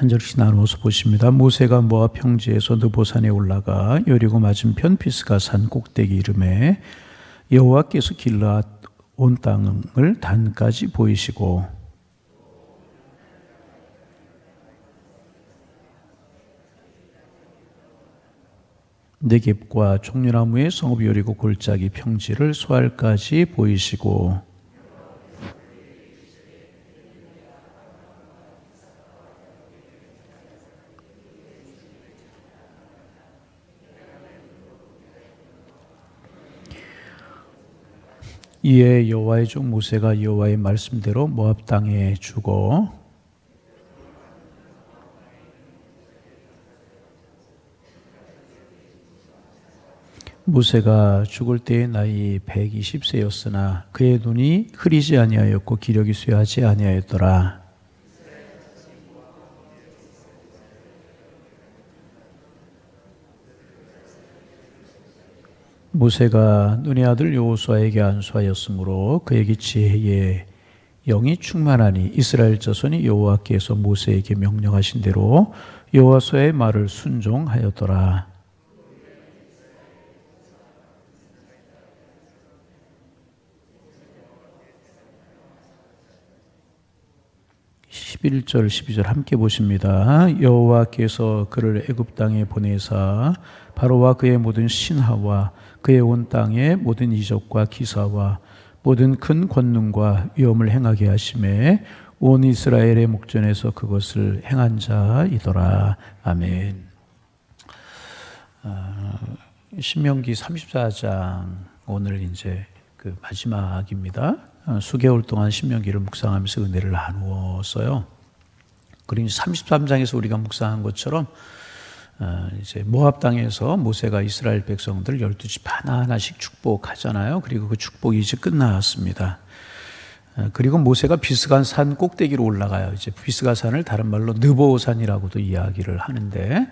한 절씩 나누어서 보십니다. 모세가 모압 평지에서 느보산에 올라가 여리고 맞은편 비스가 산 꼭대기 이름에 여호와께서 길르앗 온 땅을 단까지 보이시고 네겝과 종려나무의 성읍 여리고 골짜기 평지를 소알까지 보이시고 이에 여호와의 종 모세가 여호와의 말씀대로 모압 땅에 주고 모세가 죽을 때의 나이 120세였으나 그의 눈이 흐리지 아니하였고 기력이 쇠하지 아니하였더라. 모세가 눈의 아들 여호수아에게 안수하였으므로 그에게 지혜의 영이 충만하니 이스라엘 자손이 여호와께서 모세에게 명령하신 대로 여호수아의 말을 순종하였더라. 11절 12절 함께 보십니다. 여호와께서 그를 애굽 땅에 보내사 바로와 그의 모든 신하와 그의 온 땅의 모든 이적과 기사와 모든 큰 권능과 위엄을 행하게 하심에 온 이스라엘의 목전에서 그것을 행한 자이더라. 아멘. 신명기 34장 오늘 이제 그 마지막입니다. 수개월 동안 신명기를 묵상하면서 은혜를 나누었어요. 그리고 33장에서 우리가 묵상한 것처럼 이제 모압 땅에서 모세가 이스라엘 백성들 12집 하나하나씩 축복하잖아요. 그리고 그 축복이 이제 끝났습니다. 그리고 모세가 비스가 산 꼭대기로 올라가요. 이제 비스가 산을 다른 말로 느보산이라고도 이야기를 하는데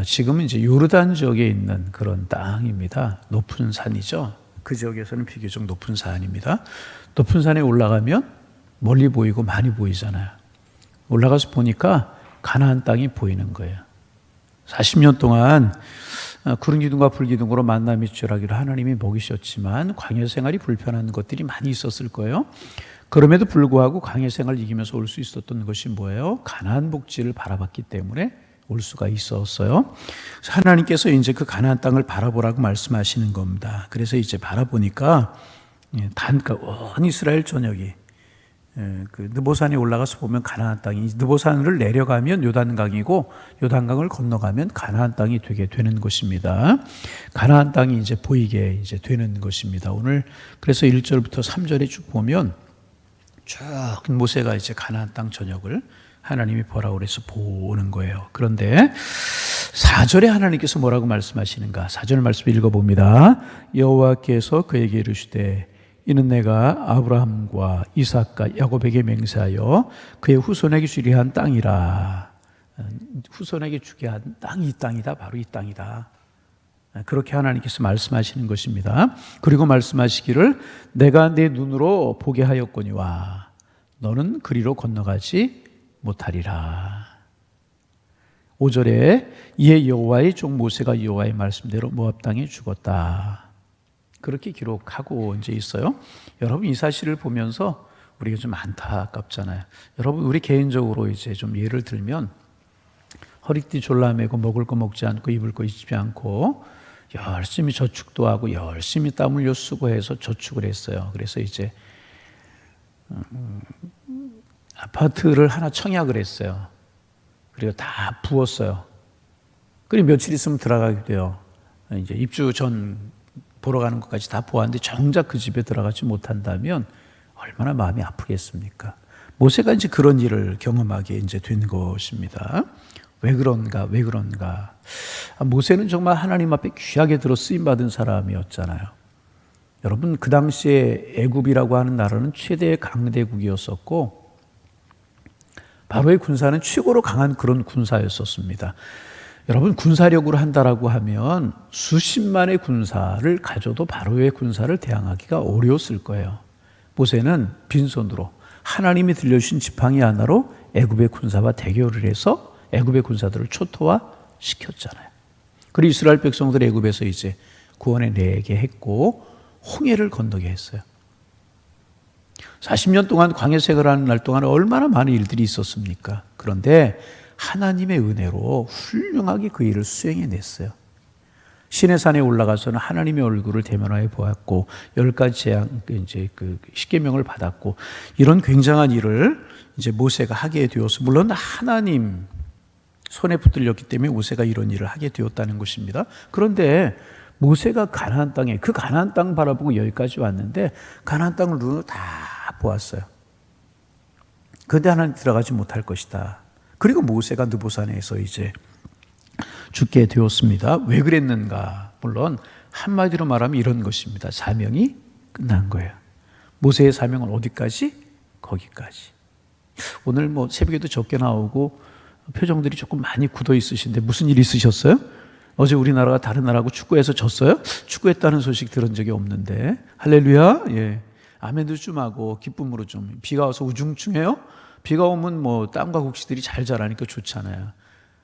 지금은 이제 요르단 지역에 있는 그런 땅입니다. 높은 산이죠. 그 지역에서는 비교적 높은 산입니다. 높은 산에 올라가면 멀리 보이고 많이 보이잖아요. 올라가서 보니까 가나안 땅이 보이는 거예요. 40년 동안 구름 기둥과 불 기둥으로 만나 맺주라기로 하나님이 먹이셨지만 광야 생활이 불편한 것들이 많이 있었을 거예요. 그럼에도 불구하고 광야 생활을 이기면서 올 수 있었던 것이 뭐예요? 가나안 복지를 바라봤기 때문에 올 수가 있었어요. 하나님께서 이제 그 가나안 땅을 바라보라고 말씀하시는 겁니다. 그래서 이제 바라보니까 단가 온 이스라엘 전역이 그 느보산에 올라가서 보면 가나안 땅이, 느보산을 내려가면 요단강이고 요단강을 건너가면 가나안 땅이 되게 되는 것입니다. 가나안 땅이 이제 보이게 이제 되는 것입니다. 오늘 그래서 1절부터 3절에 쭉 보면 쭉 모세가 이제 가나안 땅 전역을 하나님이 보라고 그래서 보는 거예요. 그런데 4절에 하나님께서 뭐라고 말씀하시는가? 4절 말씀 읽어봅니다. 여호와께서 그에게 이르시되 이는 내가 아브라함과 이삭과 야곱에게 맹세하여 그의 후손에게 주리 한 땅이라. 후손에게 주게 한 땅이 이 땅이다. 바로 이 땅이다. 그렇게 하나님께서 말씀하시는 것입니다. 그리고 말씀하시기를 내가 내 눈으로 보게 하였거니와 너는 그리로 건너가지 못하리라. 5절에 이에 여호와의 종 모세가 여호와의 말씀대로 모압 땅에 죽었다. 그렇게 기록하고 이제 있어요. 여러분 이 사실을 보면서 우리가 좀 안타깝잖아요. 여러분 우리 개인적으로 이제 좀 예를 들면 허리띠 졸라매고 먹을 거 먹지 않고 입을 거 입지 않고 열심히 저축도 하고 열심히 땀 흘려 수고해서 저축을 했어요. 그래서 이제 아파트를 하나 청약을 했어요. 그리고 다 부었어요. 그리고 며칠 있으면 들어가게 돼요. 이제 입주 전 보러 가는 것까지 다 보았는데 정작 그 집에 들어가지 못한다면 얼마나 마음이 아프겠습니까? 모세가 이제 그런 일을 경험하게 이제 된 것입니다. 왜 그런가? 모세는 정말 하나님 앞에 귀하게 들어 쓰임 받은 사람이었잖아요. 여러분 그 당시에 애굽이라고 하는 나라는 최대의 강대국이었었고 바로의 군사는 최고로 강한 그런 군사였었습니다. 여러분 군사력으로 한다라고 하면 수십만의 군사를 가져도 바로의 군사를 대항하기가 어려웠을 거예요. 모세는 빈손으로 하나님이 들려주신 지팡이 하나로 애굽의 군사와 대결을 해서 애굽의 군사들을 초토화 시켰잖아요. 그리고 이스라엘 백성들 애굽에서 이제 구원에 내게 했고 홍해를 건너게 했어요. 40년 동안 광야 생활하는 날 동안 얼마나 많은 일들이 있었습니까? 그런데 하나님의 은혜로 훌륭하게 그 일을 수행해냈어요. 시내산에 올라가서는 하나님의 얼굴을 대면하여 보았고 10가지 재앙 이제 그 십계명을 받았고 이런 굉장한 일을 이제 모세가 하게 되어서 물론 하나님 손에 붙들렸기 때문에 모세가 이런 일을 하게 되었다는 것입니다. 그런데 모세가 가나안 땅에 그 가나안 땅 바라보고 여기까지 왔는데 가나안 땅을 눈으로 다 보았어요. 그런데 하나님 들어가지 못할 것이다. 그리고 모세가 느보산에서 이제 죽게 되었습니다. 왜 그랬는가? 물론 한마디로 말하면 이런 것입니다. 사명이 끝난 거예요. 모세의 사명은 어디까지? 거기까지. 오늘 뭐 새벽에도 적게 나오고 표정들이 조금 많이 굳어 있으신데 무슨 일 있으셨어요? 어제 우리나라가 다른 나라하고 축구해서 졌어요? 축구했다는 소식 들은 적이 없는데 할렐루야. 예. 아멘도 좀 하고 기쁨으로 좀. 비가 와서 우중충해요? 비가 오면 뭐 땅과 곡식들이 잘 자라니까 좋잖아요.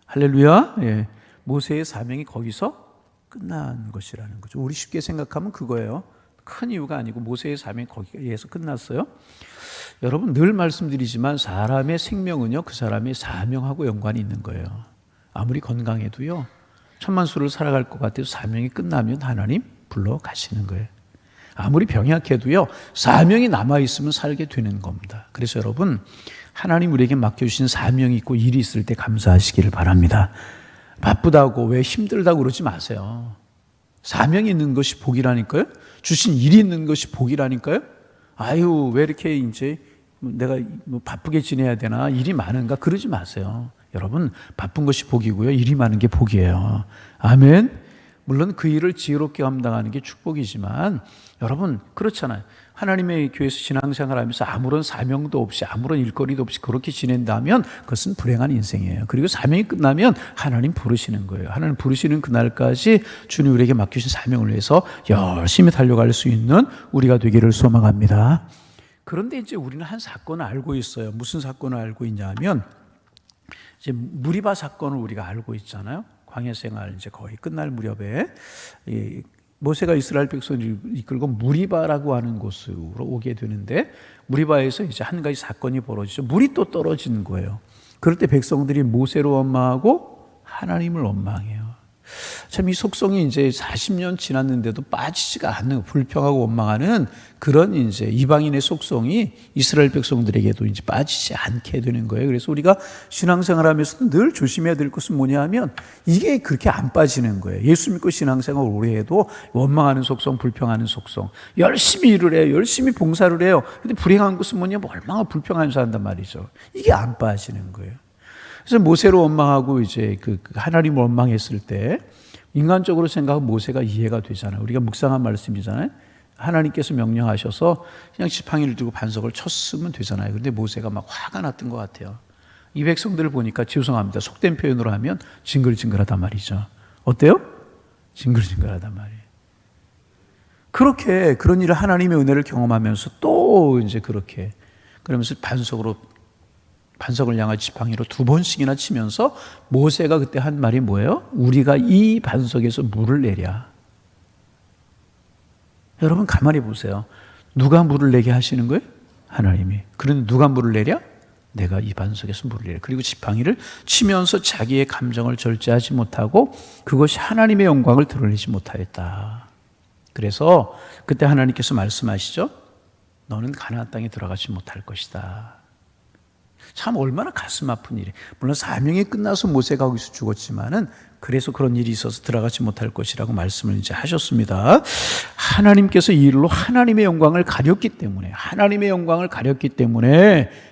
할렐루야. 예. 모세의 사명이 거기서 끝난 것이라는 거죠. 우리 쉽게 생각하면 그거예요. 큰 이유가 아니고 모세의 사명이 거기에서 끝났어요. 여러분 늘 말씀드리지만 사람의 생명은요 그 사람의 사명하고 연관이 있는 거예요. 아무리 건강해도요 천만수를 살아갈 것 같아도 사명이 끝나면 하나님 불러 가시는 거예요. 아무리 병약해도요 사명이 남아있으면 살게 되는 겁니다. 그래서 여러분 하나님 우리에게 맡겨주신 사명이 있고 일이 있을 때 감사하시기를 바랍니다. 바쁘다고 왜 힘들다고 그러지 마세요. 사명이 있는 것이 복이라니까요. 주신 일이 있는 것이 복이라니까요. 아유 왜 이렇게 이제 내가 뭐 바쁘게 지내야 되나 일이 많은가 그러지 마세요. 여러분 바쁜 것이 복이고요 일이 많은 게 복이에요. 아멘. 물론 그 일을 지혜롭게 감당하는 게 축복이지만 여러분 그렇잖아요. 하나님의 교회에서 신앙생활하면서 아무런 사명도 없이 아무런 일거리도 없이 그렇게 지낸다면 그것은 불행한 인생이에요. 그리고 사명이 끝나면 하나님 부르시는 거예요. 하나님 부르시는 그날까지 주님 우리에게 맡기신 사명을 위해서 열심히 달려갈 수 있는 우리가 되기를 소망합니다. 그런데 이제 우리는 한 사건을 알고 있어요. 무슨 사건을 알고 있냐면 이제 무리바 사건을 우리가 알고 있잖아요. 광야 생활 이제 거의 끝날 무렵에 모세가 이스라엘 백성을 이끌고 무리바라고 하는 곳으로 오게 되는데 무리바에서 이제 한 가지 사건이 벌어지죠. 물이 또 떨어지는 거예요. 그럴 때 백성들이 모세를 원망하고 하나님을 원망해요. 참 이 속성이 이제 40년 지났는데도 빠지지가 않는 불평하고 원망하는 그런 이제 이방인의 속성이 이스라엘 백성들에게도 이제 빠지지 않게 되는 거예요. 그래서 우리가 신앙생활하면서도 늘 조심해야 될 것은 뭐냐면 이게 그렇게 안 빠지는 거예요. 예수 믿고 신앙생활 오래 해도 원망하는 속성, 불평하는 속성. 열심히 일을 해요. 열심히 봉사를 해요. 근데 불행한 것은 뭐냐면 얼마나 불평하는 사람단 말이죠. 이게 안 빠지는 거예요. 그래서 모세로 원망하고 이제 그 하나님을 원망했을 때 인간적으로 생각하면 모세가 이해가 되잖아요. 우리가 묵상한 말씀이잖아요. 하나님께서 명령하셔서 그냥 지팡이를 들고 반석을 쳤으면 되잖아요. 그런데 모세가 막 화가 났던 것 같아요. 이 백성들을 보니까 죄송합니다. 속된 표현으로 하면 징글징글하단 말이죠. 어때요? 징글징글하단 말이에요. 그렇게 그런 일을 하나님의 은혜를 경험하면서 또 이제 그렇게 그러면서 반석을 향한 지팡이로 2번씩이나 치면서 모세가 그때 한 말이 뭐예요? 우리가 이 반석에서 물을 내랴. 여러분 가만히 보세요. 누가 물을 내게 하시는 거예요? 하나님이. 그런데 누가 물을 내랴? 내가 이 반석에서 물을 내랴. 그리고 지팡이를 치면서 자기의 감정을 절제하지 못하고 그것이 하나님의 영광을 드러내지 못하였다. 그래서 그때 하나님께서 말씀하시죠. 너는 가나안 땅에 들어가지 못할 것이다. 참 얼마나 가슴 아픈 일이에요. 물론 사명이 끝나서 모세가 거기서 죽었지만은 그래서 그런 일이 있어서 들어가지 못할 것이라고 말씀을 이제 하셨습니다. 하나님께서 이 일로 하나님의 영광을 가렸기 때문에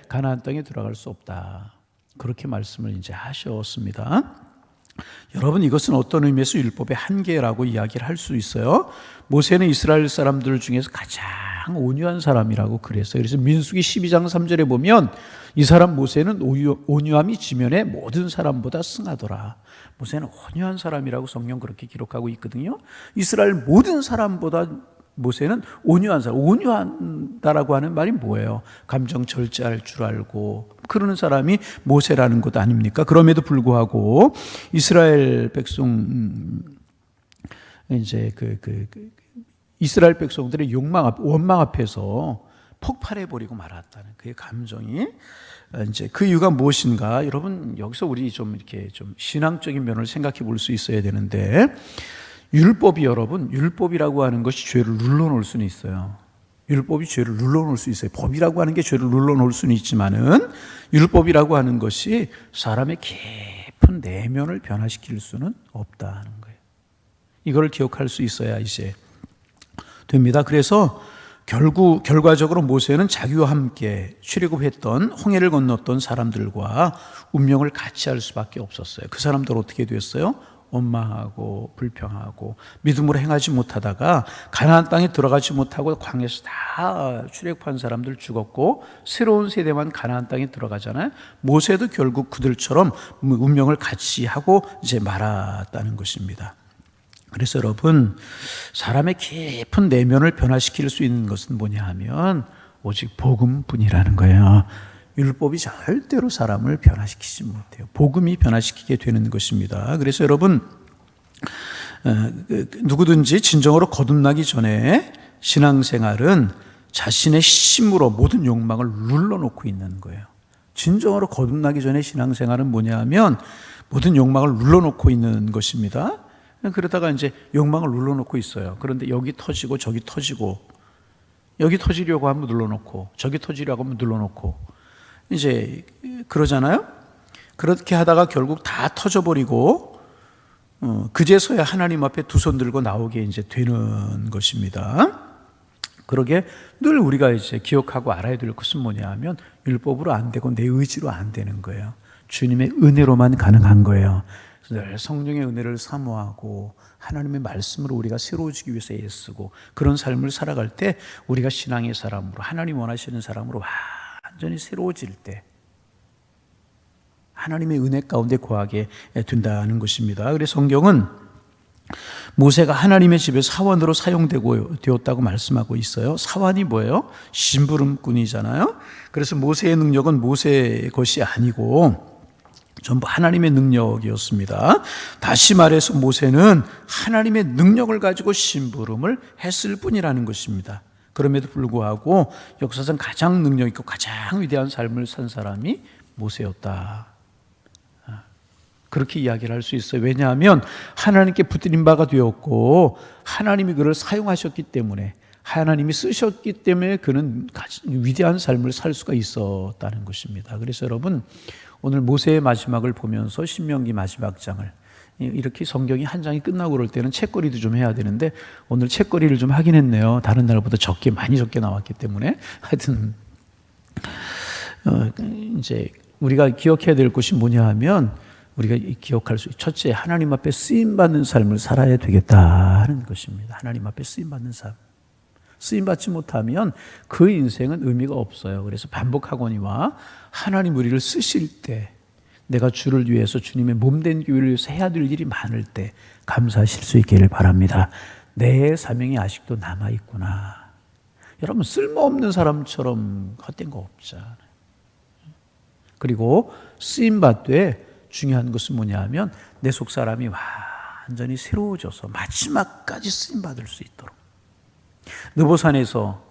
가나안 땅에 들어갈 수 없다. 그렇게 말씀을 이제 하셨습니다. 여러분 이것은 어떤 의미에서 율법의 한계라고 이야기를 할 수 있어요. 모세는 이스라엘 사람들 중에서 가장 온유한 사람이라고 그랬어요. 그래서 민수기 12장 3절에 보면 이 사람 모세는 온유함이 지면에 모든 사람보다 승하더라. 모세는 온유한 사람이라고 성경 그렇게 기록하고 있거든요. 이스라엘 모든 사람보다 모세는 온유한 사람. 온유하다라고 하는 말이 뭐예요? 감정 절제할 줄 알고 그러는 사람이 모세라는 것 아닙니까? 그럼에도 불구하고 이스라엘 백성 이제 이스라엘 백성들의 원망 앞에서 폭발해 버리고 말았다는 그의 감정이 이제 그 이유가 무엇인가? 여러분 여기서 우리 좀 이렇게 좀 신앙적인 면을 생각해 볼 수 있어야 되는데 율법이 여러분 율법이라고 하는 것이 죄를 눌러놓을 수는 있어요. 율법이 죄를 눌러놓을 수 있어요. 법이라고 하는 게 죄를 눌러놓을 수는 있지만은 율법이라고 하는 것이 사람의 깊은 내면을 변화시킬 수는 없다는 거예요. 이걸 기억할 수 있어야 이제 됩니다. 그래서 결과적으로 모세는 자기와 함께 출애굽했던 홍해를 건넜던 사람들과 운명을 같이 할 수밖에 없었어요. 그 사람들 어떻게 됐어요? 원망하고 불평하고 믿음으로 행하지 못하다가 가나안 땅에 들어가지 못하고 광야에서 다 출애굽한 사람들 죽었고 새로운 세대만 가나안 땅에 들어가잖아요. 모세도 결국 그들처럼 운명을 같이 하고 이제 말았다는 것입니다. 그래서 여러분 사람의 깊은 내면을 변화시킬 수 있는 것은 뭐냐 하면 오직 복음뿐이라는 거예요. 율법이 절대로 사람을 변화시키지 못해요. 복음이 변화시키게 되는 것입니다. 그래서 여러분 누구든지 진정으로 거듭나기 전에 신앙생활은 자신의 힘으로 모든 욕망을 눌러놓고 있는 거예요. 진정으로 거듭나기 전에 신앙생활은 뭐냐 하면 모든 욕망을 눌러놓고 있는 것입니다. 그러다가 이제 욕망을 눌러놓고 있어요. 그런데 여기 터지고 저기 터지고 여기 터지려고 하면 눌러놓고 저기 터지려고 하면 눌러놓고 이제 그러잖아요. 그렇게 하다가 결국 다 터져버리고 그제서야 하나님 앞에 두 손 들고 나오게 이제 되는 것입니다. 그러게 늘 우리가 이제 기억하고 알아야 될 것은 뭐냐 하면 율법으로 안 되고 내 의지로 안 되는 거예요. 주님의 은혜로만 가능한 거예요. 늘 성령의 은혜를 사모하고 하나님의 말씀으로 우리가 새로워지기 위해서 애쓰고 그런 삶을 살아갈 때 우리가 신앙의 사람으로 하나님 원하시는 사람으로 완전히 새로워질 때 하나님의 은혜 가운데 거하게 된다는 것입니다. 그래서 성경은 모세가 하나님의 집에 사원으로 사용되고 되었다고 말씀하고 있어요. 사원이 뭐예요? 심부름꾼이잖아요. 그래서 모세의 능력은 모세의 것이 아니고 전부 하나님의 능력이었습니다. 다시 말해서 모세는 하나님의 능력을 가지고 심부름을 했을 뿐이라는 것입니다. 그럼에도 불구하고 역사상 가장 능력 있고 가장 위대한 삶을 산 사람이 모세였다. 그렇게 이야기를 할 수 있어요. 왜냐하면 하나님께 붙들린 바가 되었고 하나님이 그를 사용하셨기 때문에 하나님이 쓰셨기 때문에 그는 위대한 삶을 살 수가 있었다는 것입니다. 그래서 여러분 오늘 모세의 마지막을 보면서 신명기 마지막 장을 이렇게 성경이 한 장이 끝나고 그럴 때는 책거리도 좀 해야 되는데 오늘 책거리를 좀 하긴 했네요. 다른 날보다 많이 적게 나왔기 때문에 하여튼 이제 우리가 기억해야 될 것이 뭐냐 하면 우리가 기억할 수 첫째 하나님 앞에 쓰임받는 삶을 살아야 되겠다는 것입니다. 하나님 앞에 쓰임받는 삶. 쓰임받지 못하면 그 인생은 의미가 없어요. 그래서 반복하거니와 하나님 우리를 쓰실 때 내가 주를 위해서 주님의 몸된 교회를 위해서 해야 될 일이 많을 때 감사하실 수 있기를 바랍니다. 내 사명이 아직도 남아있구나. 여러분 쓸모없는 사람처럼 헛된 거 없잖아요. 그리고 쓰임받되 중요한 것은 뭐냐 하면 내 속사람이 완전히 새로워져서 마지막까지 쓰임받을 수 있도록. 느보산에서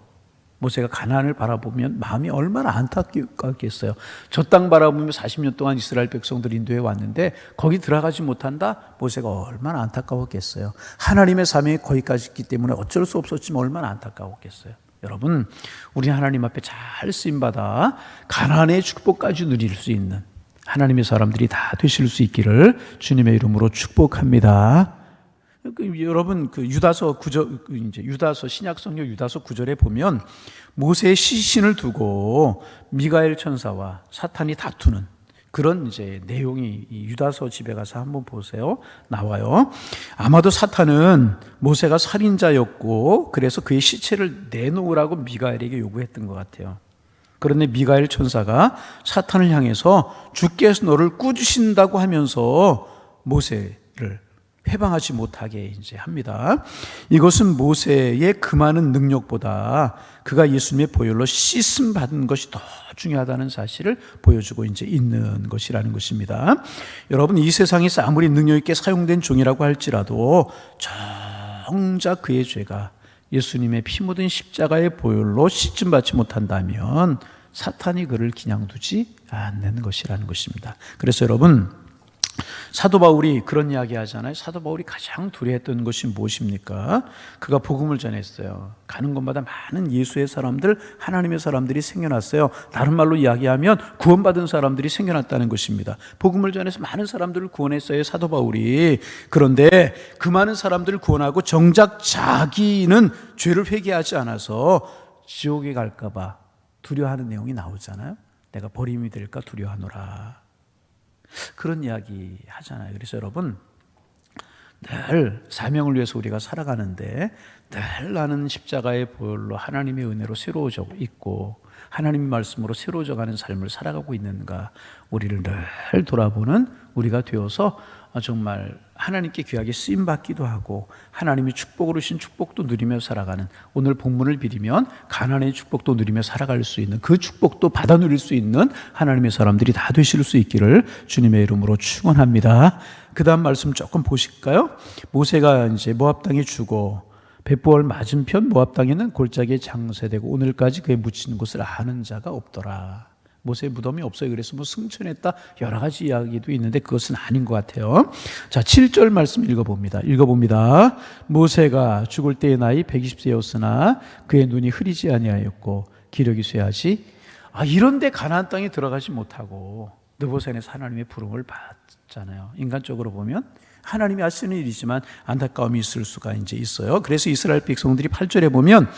모세가 가나안을 바라보면 마음이 얼마나 안타깝겠어요. 저 땅 바라보며 40년 동안 이스라엘 백성들 인도해 왔는데 거기 들어가지 못한다? 모세가 얼마나 안타까웠겠어요. 하나님의 사명이 거기까지 있기 때문에 어쩔 수 없었지만 얼마나 안타까웠겠어요. 여러분 우리 하나님 앞에 잘 쓰임받아 가나안의 축복까지 누릴 수 있는 하나님의 사람들이 다 되실 수 있기를 주님의 이름으로 축복합니다. 여러분 유다서 신약 성경 유다서 9절에 보면 모세의 시신을 두고 미가엘 천사와 사탄이 다투는 그런 이제 내용이 유다서 집에 가서 한번 보세요. 나와요. 아마도 사탄은 모세가 살인자였고 그래서 그의 시체를 내놓으라고 미가엘에게 요구했던 것 같아요. 그런데 미가엘 천사가 사탄을 향해서 주께서 너를 꾸짖으신다고 하면서 모세를 해방하지 못하게 이제 합니다. 이것은 모세의 그 많은 능력보다 그가 예수님의 보혈로 씻음 받은 것이 더 중요하다는 사실을 보여주고 이제 있는 것이라는 것입니다. 여러분, 이 세상에서 아무리 능력 있게 사용된 종이라고 할지라도 정작 그의 죄가 예수님의 피 묻은 십자가의 보혈로 씻음 받지 못한다면 사탄이 그를 그냥 두지 않는 것이라는 것입니다. 그래서 여러분, 사도 바울이 그런 이야기 하잖아요. 사도 바울이 가장 두려워했던 것이 무엇입니까? 그가 복음을 전했어요. 가는 곳마다 많은 예수의 사람들, 하나님의 사람들이 생겨났어요. 다른 말로 이야기하면 구원받은 사람들이 생겨났다는 것입니다. 복음을 전해서 많은 사람들을 구원했어요, 사도 바울이. 그런데 그 많은 사람들을 구원하고 정작 자기는 죄를 회개하지 않아서 지옥에 갈까 봐 두려워하는 내용이 나오잖아요. 내가 버림이 될까 두려워하노라. 그런 이야기 하잖아요. 그래서 여러분, 늘 사명을 위해서 우리가 살아가는데 늘 나는 십자가의 보혈로 하나님의 은혜로 새로워져 있고 하나님의 말씀으로 새로워져가는 삶을 살아가고 있는가, 우리를 늘 돌아보는 우리가 되어서 정말 하나님께 귀하게 쓰임받기도 하고 하나님이 축복으로 주신 축복도 누리며 살아가는, 오늘 본문을 빌리면 가나안의 축복도 누리며 살아갈 수 있는, 그 축복도 받아 누릴 수 있는 하나님의 사람들이 다 되실 수 있기를 주님의 이름으로 축원합니다. 그 다음 말씀 조금 보실까요? 모세가 이제 모압 땅에 죽어 벳보알 맞은편 모압 땅에는 골짜기에 장세되고 오늘까지 그에 묻힌 곳을 아는 자가 없더라. 모세의 무덤이 없어요. 그래서 뭐 승천했다 여러 가지 이야기도 있는데 그것은 아닌 것 같아요. 자, 7절 말씀 읽어봅니다. 모세가 죽을 때의 나이 120세였으나 그의 눈이 흐리지 아니하였고 기력이 쇠하지. 이런데 가나안 땅에 들어가지 못하고 느보산에서 하나님의 부름을 받잖아요. 인간적으로 보면 하나님이 하시는 일이지만 안타까움이 있을 수가 이제 있어요. 그래서 이스라엘 백성들이 8절에 보면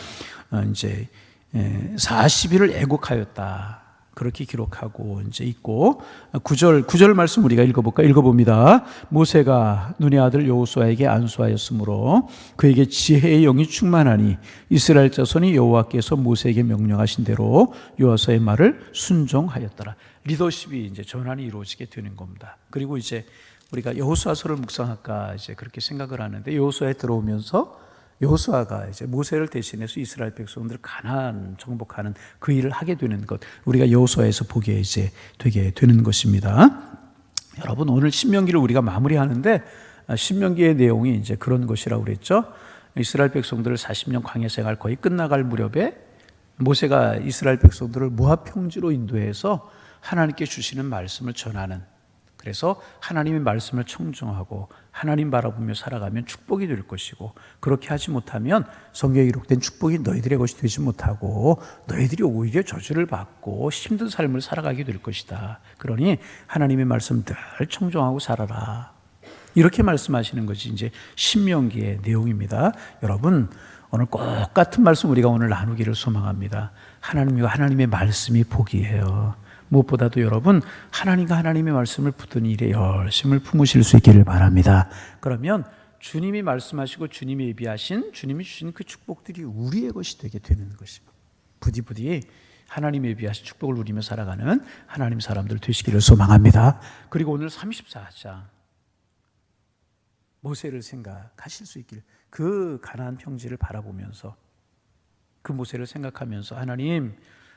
이제 40일을 애곡하였다. 그렇게 기록하고 이제 있고, 9절 말씀 우리가 읽어봅니다. 모세가 눈의 아들 여호수아에게 안수하였으므로 그에게 지혜의 영이 충만하니 이스라엘 자손이 여호와께서 모세에게 명령하신 대로 여호수아의 말을 순종하였더라. 리더십이 이제 전환이 이루어지게 되는 겁니다. 그리고 이제 우리가 여호수아서를 묵상할까 이제 그렇게 생각을 하는데, 여호수아에 들어오면서 여호수아가 이제 모세를 대신해서 이스라엘 백성들을 가나안 정복하는 그 일을 하게 되는 것, 우리가 여호수아에서 보게 이제 되게 되는 것입니다. 여러분, 오늘 신명기를 우리가 마무리하는데 신명기의 내용이 이제 그런 것이라고 그랬죠. 이스라엘 백성들을 40년 광야 생활 거의 끝나갈 무렵에 모세가 이스라엘 백성들을 모압 평지로 인도해서 하나님께 주시는 말씀을 전하는, 그래서 하나님의 말씀을 청종하고 하나님 바라보며 살아가면 축복이 될 것이고, 그렇게 하지 못하면 성경에 기록된 축복이 너희들의 것이 되지 못하고 너희들이 오히려 저주를 받고 힘든 삶을 살아가게 될 것이다. 그러니 하나님의 말씀 늘 청종하고 살아라. 이렇게 말씀하시는 것이 이제 신명기의 내용입니다. 여러분, 오늘 꼭 같은 말씀 우리가 오늘 나누기를 소망합니다. 하나님과 하나님의 말씀이 복이에요. 무엇보다도 여러분, 하나님과 하나님의 말씀을 붙든 일에 열심을 품으실 수 있기를 바랍니다. 그러면 주님이 말씀하시고 주님이 예비하신, 주님이 주신 그 축복들이 우리의 것이 되게 되는 것입니다. 부디 하나님이 예비하신 축복을 누리며 살아가는 하나님 사람들 되시기를 소망합니다. 그리고 오늘 34장 모세를 생각하실 수 있기를, 그 가나안 평지를 바라보면서 그 모세를 생각하면서 하나님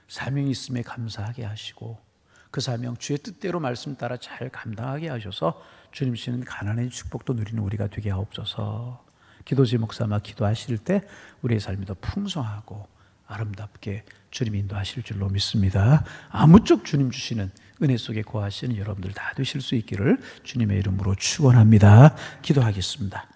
사명이 있음에 감사하게 하시고 그 사명 주의 뜻대로 말씀 따라 잘 감당하게 하셔서 주님 주시는 가나안의 축복도 누리는 우리가 되게 하옵소서. 기도 제목 삼아 기도하실 때 우리의 삶이 더 풍성하고 아름답게 주님 인도하실 줄로 믿습니다. 아무쪼록 주님 주시는 은혜 속에 거하시는 여러분들 다 되실 수 있기를 주님의 이름으로 축원합니다. 기도하겠습니다.